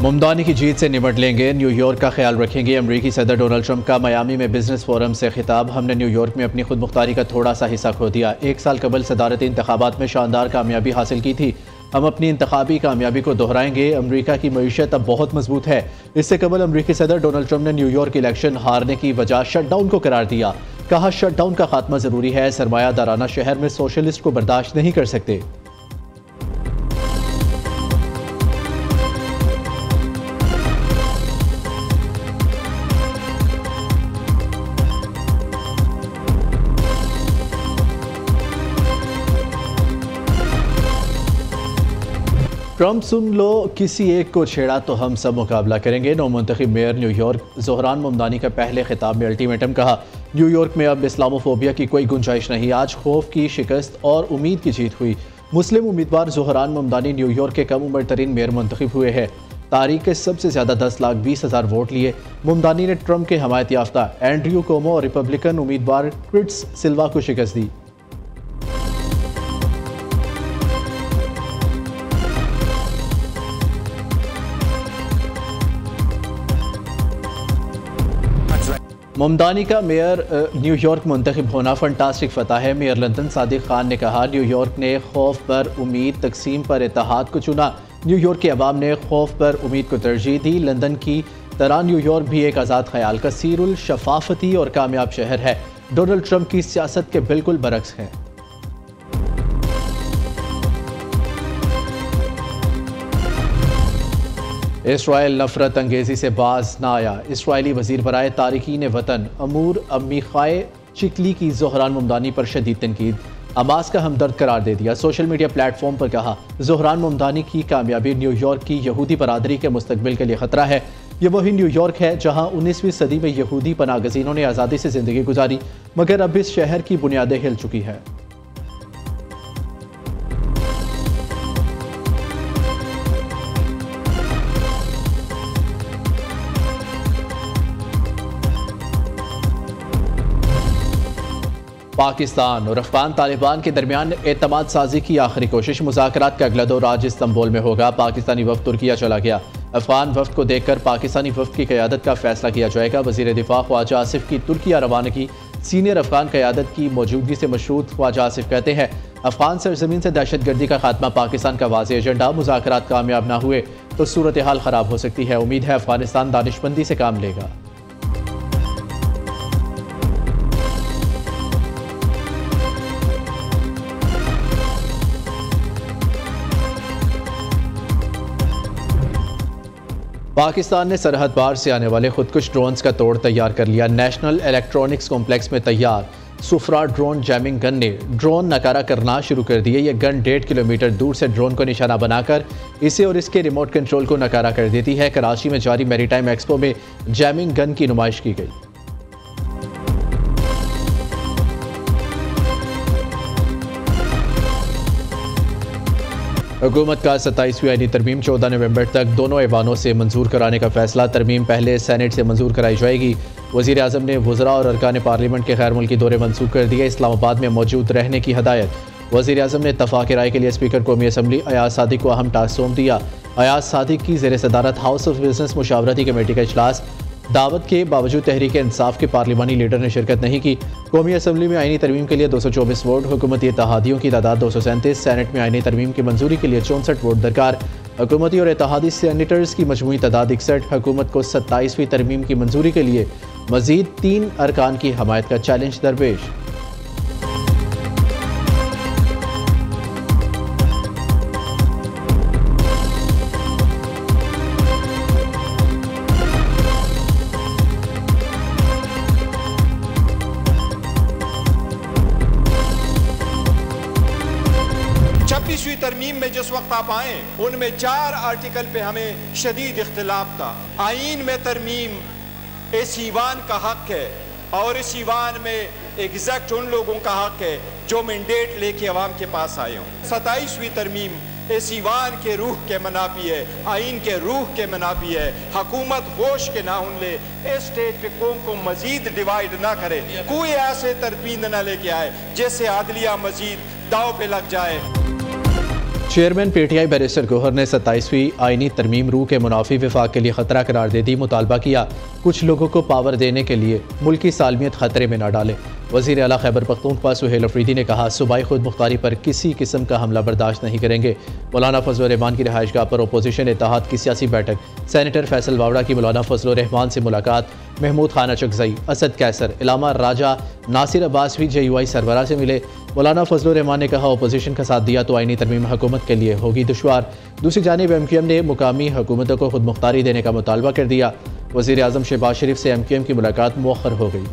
मुमदानी की जीत से निपट लेंगे, न्यूयॉर्क का ख्याल रखेंगे। अमरीकी सदर डोनाल्ड ट्रंप का मियामी में बिजनेस फोरम से खिताब। हमने न्यूयॉर्क में अपनी खुद मुख्तारी का थोड़ा सा हिस्सा खो दिया। 1 साल कबल सदारती इंतखाबात में शानदार कामयाबी हासिल की थी। हम अपनी इंतखाबी कामयाबी को दोहराएंगे। अमरीका की मईशत अब बहुत मजबूत है। इससे कबल अमरीकी सदर डोनाल्ड ट्रंप ने न्यूयॉर्क इलेक्शन हारने की वजह शटडाउन को करार दिया। कहा, शटडाउन का खात्मा जरूरी है। सरमायादाराना शहर में सोशलिस्ट को बर्दाश्त नहीं कर सकते। ट्रंप, सुन लो, किसी एक को छेड़ा तो हम सब मुकाबला करेंगे। नौ मुंतखब मेयर न्यूयॉर्क ज़ोहरान ममदानी का पहले खिताब में अल्टीमेटम। कहा, न्यूयॉर्क में अब इस्लामोफोबिया की कोई गुंजाइश नहीं। आज खौफ की शिकस्त और उम्मीद की जीत हुई। मुस्लिम उम्मीदवार ज़ोहरान ममदानी न्यूयॉर्क के कम उम्र तरीन मेयर मुंतखब हुए हैं। तारीख के सबसे ज़्यादा 10,20,000 वोट लिए। ममदानी ने ट्रंप के हमायत याफ्ता एंड्रयू कोमो और रिपब्लिकन उम्मीदवार क्रिट्स सिल्वा को शिकस्त दी। ममदानी का मेयर न्यूयॉर्क मुंतखब होना फंटास्टिक फतह है। मेयर लंदन सादिक खान ने कहा, न्यूयॉर्क ने खौफ पर उम्मीद, तकसीम पर इत्तेहाद को चुना। न्यूयॉर्क के अवाम ने खौफ पर उम्मीद को तरजीह दी। लंदन की तरह न्यूयॉर्क भी एक आज़ाद ख्याल, कसीरुल शफाफती और कामयाब शहर है। डोनाल्ड ट्रंप की सियासत के बिल्कुल बरक्स है। इसराइल नफरत अंगेजी से बाज ना आया। इसराइली वजीर बराए तारिकीन वतन अमूर अमीखाए चिकली की ज़ोहरान ममदानी पर शदीद तनकीद। हमास का हमदर्द करार दे दिया। सोशल मीडिया प्लेटफॉर्म पर कहा, ज़ोहरान ममदानी की कामयाबी न्यूयॉर्क की यहूदी बरादरी के मुस्तकबिल के लिए खतरा है। ये वही न्यूयॉर्क है जहाँ 19वीं सदी में यहूदी पनागज़ीनों ने आज़ादी से ज़िंदगी गुजारी, मगर अब इस शहर की बुनियादें हिल चुकी है। पाकिस्तान और अफगान तालिबान के दरमियान एतमाद साजी की आखिरी कोशिश। मुज़ाकरात का अगला दौर आज इस्तांबुल में होगा। पाकिस्तानी वफ्द तुर्किया चला गया। अफगान वफ्द को देखकर पाकिस्तानी वफ्द की क़यादत का फैसला किया जाएगा। वज़ीर दिफा ख्वाजा आसिफ की तुर्किया रवानगी। सीनियर अफगान क़यादत की मौजूदगी से मशरूत ख्वाजा आसिफ कहते हैं, अफगान सरजमीन से दहशत गर्दी का खात्मा पाकिस्तान का वाज़ेह एजेंडा। मुज़ाकरात कामयाब न हुए तो सूरत हाल ख़राब हो सकती है। उम्मीद है अफगानिस्तान दानिशमंदी से काम लेगा। पाकिस्तान ने सरहद पार से आने वाले खुदकुश ड्रोन्स का तोड़ तैयार कर लिया। नेशनल इलेक्ट्रॉनिक्स कॉम्प्लेक्स में तैयार सुफरा ड्रोन जैमिंग गन ने ड्रोन नकारा करना शुरू कर दिए। यह गन 1.5 किलोमीटर दूर से ड्रोन को निशाना बनाकर इसे और इसके रिमोट कंट्रोल को नकारा कर देती है। कराची में जारी मैरीटाइम एक्सपो में जैमिंग गन की नुमाइश की गई। हुकूमत का 27वीं आईनी तरमीम 14 नवंबर तक दोनों ऐवानों से मंजूर कराने का फैसला। तरमीम पहले सेनेट से मंजूर कराई जाएगी। वज़ीर आज़म ने वज़रा और अरकान पार्लियामेंट के गैर मुल्की दौरे मनसूख कर दिए। इस्लामाबाद में मौजूद रहने की हदायत। वज़ीर आज़म ने इत्तफ़ाक़ राय के लिए स्पीकर कौमी असम्बली अयाज सादिक को अहम टास्क सौंप दिया। अयाज सादिक की ज़ेर सदारत हाउस ऑफ बिजनेस मुशावरती कमेटी का इजलास। दावत के बावजूद तहरीक इंसाफ के पार्लिमानी लीडर ने शिरकत नहीं की। कौमी असम्बली में आईनी तरमीम के लिए 224 वोट। हुकूमती इत्तेहादियों की तादाद 237। सेनेट में आईनी तरमीम की मंजूरी के लिए 64 वोट दरकार। हुकूमती और इत्तेहादी सेनेटर्स की मजमूई तादाद 61। हुकूमत को 27वीं तरमीम की मंजूरी के लिए मजीद 3 अरकान की हमायत का चैलेंज दरपेश। तरमीम में जिस वक्त आप आए उनमें 4 आर्टिकल पे हमें शदीद इख्तिलाफ था। आईन में तरमीम इस ईवान का हक है और इस ईवान में एग्जैक्ट उन लोगों का हक है जो मैंडेट लेके अवाम के पास आए हों। 27वीं तरमीम इस ईवान के रूह के मनाफी है, आईन के रूह के मनाफी है। हुकूमत होश के नाउन ले, इस स्टेज पे कौम को मजीद डिवाइड ना करे, कोई ऐसे तरमीम ना लेके आए जिससे आदलिया मजीद दाव पे लग जाए। चेयरमैन पीटीआई बैरिस्टर गौहर ने 27वीं आईनी तरमीम रूह के मुनाफी विफाक के लिए खतरा करार दे दी। मुतालबा किया कुछ लोगों को पावर देने के लिए मुल्क की सालमियत खतरे में न डाले। वज़ीर आला खैबर पख्तूनख्वा सुहेल अफरीदी ने कहा सूबाई खुद मुख्तारी पर किसी किस्म का हमला बर्दाश्त नहीं करेंगे। मौलाना फजल रहमान की रिहाइशगाह पर अपोजिशन इत्तेहाद की सियासी बैठक, सेनेटर फैसल वावड़ा की मौलाना फजल रहमान से मुलाकात, महमूद खान अचकजई, असद कैसर, इलामा राजा, नासिर अब्बास भी JUI सरबराह से मिले। मौलाना फजल रहमान ने कहा अपोजिशन का साथ दिया तो आईनी तरमीम हुकूमत के लिए होगी दुश्वार। दूसरी जानिब MQM ने मुकामी हुकूमतों को खुद मुख्तारी देने का मुतालबा कर दिया। वज़ीर आज़म शहबाज शरीफ से MQM की मुलाकात मुअख्खर हो गई।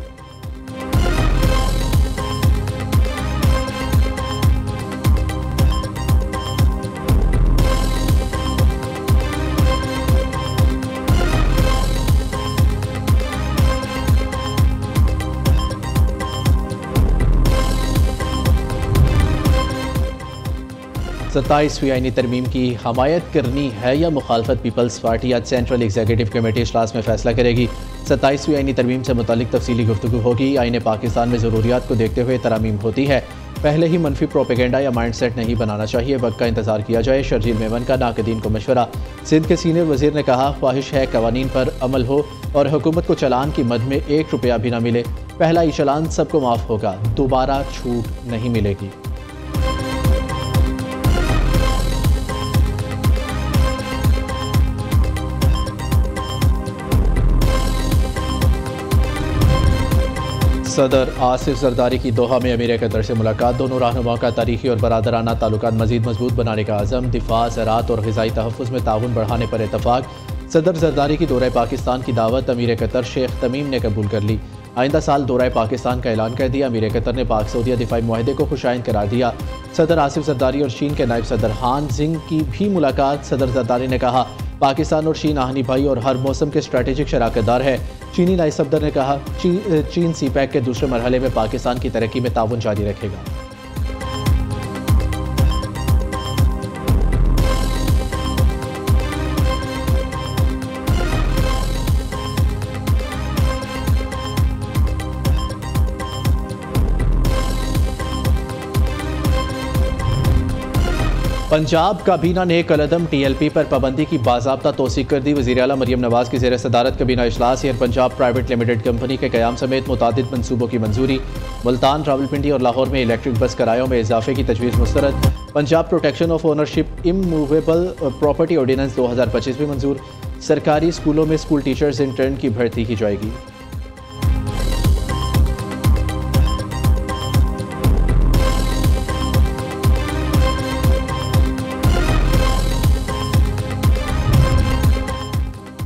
27वीं आईनी तरमीम की हमायत करनी है या मुखालफत। पीपल्स पार्टी आज सेंट्रल एग्जीक्यूटिव कमेटी इजलास में फैसला करेगी। 27वीं आईनी तरमीम से मुतालिक तफसीली गुफ्तगू होगी। आईन पाकिस्तान में ज़रूरियात को देखते हुए तरमीम होती है, पहले ही मनफी प्रोपेगेंडा या माइंड सेट नहीं बनाना चाहिए। वक्त का इंतजार किया जाए। शर्जील मेमन का नाकदीन को मशवरा। सिंध के सीनियर वजीर ने कहा ख्वाहिश है कवानीन पर अमल हो और हुकूमत को चलान की मद में 1 रुपया भी ना मिले। पहला ई चलान सबको माफ़ होगा, दोबारा छूट नहीं मिलेगी। सदर आसिफ जरदारी की दोहा में अमीर कतर से मुलाकात। दोनों रहनुमाओं का तारीखी और बरादराना ताल्लुकात मजीद मजबूत बनाने का अज़म। दिफा, ज़राअत और ग़िज़ाई तहफ़्फ़ुज़ में ताउन बढ़ाने पर इत्तफ़ाक़। सदर जरदारी की दौरे पाकिस्तान की दावत अमीर कतर शेख तमीम ने कबूल कर ली। आइंदा साल दौरे पाकिस्तान का ऐलान कर दिया। अमीर कतर ने पाक सऊदीया दिफाई मुआहदे को खुशाइंद करार दिया। सदर आसिफ जरदारी और चीन के नायब सदर हान जिंग की भी मुलाकात। सदर जरदारी ने कहा पाकिस्तान और चीन आहनी भाई और हर मौसम के स्ट्रैटेजिक शराकतदार है। चीनी नायब सदर ने कहा चीन CPEC के दूसरे मरहले में पाकिस्तान की तरक्की में ताउन जारी रखेगा। पंजाब काबीना ने कलदम TLP पर पाबंदी की बाज़ाब्ता तौसीक कर दी। वज़ीर आला मरियम नवाज़ की ज़ेर सदारत काबीना इजलास। Air Punjab private limited company के क़याम समेत मुतादिद मनसूबों की मंजूरी। मुल्तान, रावलपिंडी और लाहौर में इलेक्ट्रिक बस किरायों में इजाफे की तजवीज़ मुस्तरद। Punjab protection of ownership immovable property ordinance 2025 भी मंजूर। सरकारी स्कूलों में स्कूल टीचर्स इंटर्न की भर्ती की जाएगी।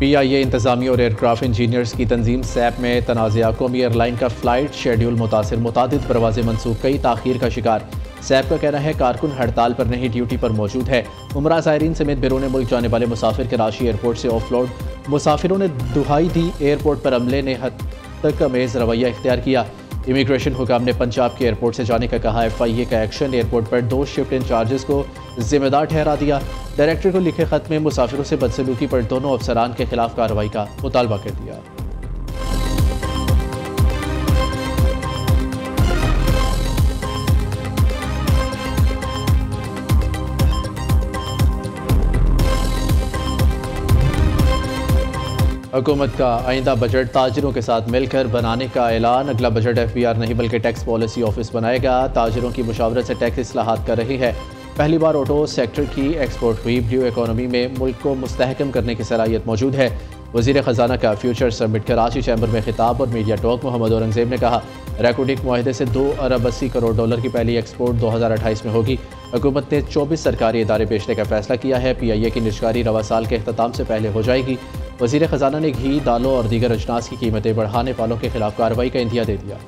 PIA इंतजामिया और एयरक्राफ्ट इंजीनियर्स की तंजीम सैप में तनाज़ा। कौमी एयरलाइन का फ़्लाइट शेड्यूल मुतासिर, मुतादिद परवाज़ें मनसूख, कई ताख़ीर का शिकार। सैप का कहना है कारकुन हड़ताल पर नहीं ड्यूटी पर मौजूद है। उमरा ज़ायरीन समेत बैरून मुल्क जाने वाले मुसाफिर कराची एयरपोर्ट से ऑफलोड। मुसाफिरों ने दुहाई दी, एयरपोर्ट पर अमले ने हद तक अमेज़ रवैया इख्तियार किया। इमिग्रेशन हुकाम ने पंजाब के एयरपोर्ट से जाने का कहा। FIA का एक्शन, एयरपोर्ट पर 2 शिफ्ट इंचार्जेस को जिम्मेदार ठहरा दिया। डायरेक्टर को लिखे खत में मुसाफिरों से बदसलूकी पर दोनों अफसरान के खिलाफ कार्रवाई का मुतालबा कर दिया। हुकूमत का आइंदा बजट ताजिरों के साथ मिलकर बनाने का ऐलान। अगला बजट FBR नहीं बल्कि टैक्स पॉलिसी ऑफिस बनाएगा। ताजिरों की मुशावरत से टैक्स इस्लाहात कर रही है। पहली बार ऑटो सेक्टर की एक्सपोर्ट हुई। ब्लू इकोनॉमी में मुल्क को मुस्तहकम करने की सलाहियत मौजूद है। वज़ीर ख़जाना का फ्यूचर समिट कराची चैम्बर में खिताब और मीडिया टॉक। मोहम्मद औरंगज़ेब ने कहा रैकोडिक मुआहदे से $2 अरब 80 करोड़ डॉलर की पहली एक्सपोर्ट 2028 में होगी। हुकूमत ने 24 सरकारी इदारे बेचने का फैसला किया है। PIA की निजकारी रवा साल के अख्ताम से पहले हो जाएगी। वज़ीर ख़जाना ने घी, दालों और दीगर अजनास की कीमतें बढ़ाने वालों के खिलाफ कार्रवाई का इंदिया दे दिया।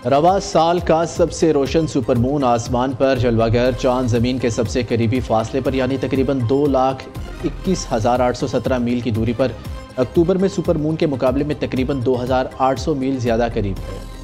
रवा साल का सबसे रोशन सुपरमून आसमान पर जलवागर। चांद ज़मीन के सबसे करीबी फासले पर यानी तकरीबन 2,21,817 मील की दूरी पर। अक्टूबर में सुपरमून के मुकाबले में तकरीबन 2,800 मील ज़्यादा करीब है।